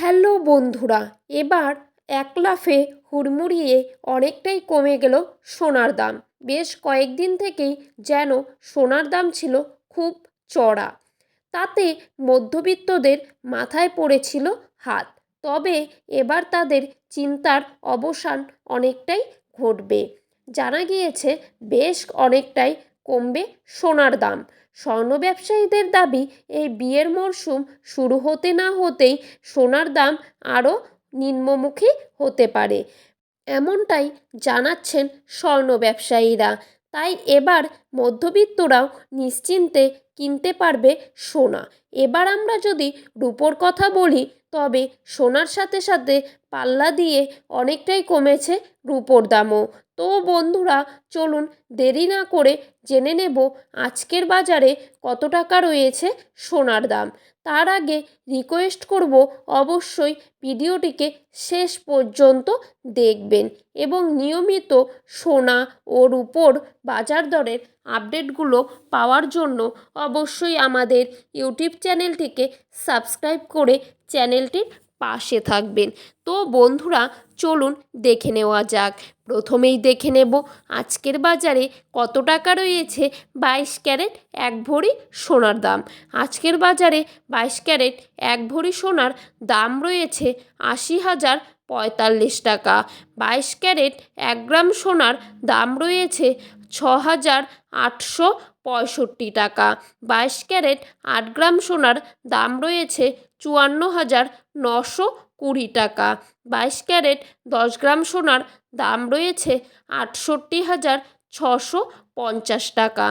Hello বন্ধুরা, এবার এক লাফে হুড়মুড়িয়ে অনেকটাই কমে গেল সোনার দাম। বেশ কয়েকদিন থেকেই যেন সোনার দাম ছিল খুব চড়া। তাতে মধ্যবিত্তদের মাথায় পড়েছিল হাত। তবে এবার তাদের চিন্তার অবসান অনেকটাই ঘটবে। জানা গিয়েছে বেশ অনেকটাই কমবে সোনার দাম। স্বর্ণ ব্যবসায়ীদের দাবি, এই বিয়ের মরশুম শুরু হতে না হতেই সোনার দাম আরও নিম্নমুখী হতে পারে, এমনটাই জানাচ্ছেন স্বর্ণ ব্যবসায়ীরা। তাই এবার মধ্যবিত্তরাও নিশ্চিন্তে কিনতে পারবে সোনা। এবার আমরা যদি রূপোর কথা বলি, তবে সোনার সাথে সাথে পাল্লা দিয়ে অনেকটাই কমেছে রূপোর দামও। তো বন্ধুরা, চলুন দেরি না করে জেনে নেব আজকের বাজারে কত টাকা রয়েছে সোনার দাম। তার আগে রিকোয়েস্ট করব, অবশ্যই ভিডিওটিকে শেষ পর্যন্ত দেখবেন এবং নিয়মিত সোনা ও রূপোর বাজার দরের আপডেটগুলো পাওয়ার জন্য অবশ্যই আমাদের ইউটিউব চ্যানেলটিকে সাবস্ক্রাইব করে চ্যানেলটির পাশে থাকবেন। তো বন্ধুরা, চলুন দেখে নেওয়া যাক। প্রথমেই দেখে নেব আজকের বাজারে কত টাকা রয়েছে 22 ক্যারেট এক ভরি সোনার দাম। আজকের বাজারে 22 ক্যারেট এক ভরি সোনার দাম রয়েছে 80,045 টাকা। 22 ক্যারেট 1 গ্রাম সোনার দাম রয়েছে 6,865 টাকা। 22 ক্যারেট 8 গ্রাম সোনার দাম রয়েছে 54,920 টাকা। 22 ক্যারেট 10 গ্রাম সোনার দাম রয়েছে 68,650 টাকা।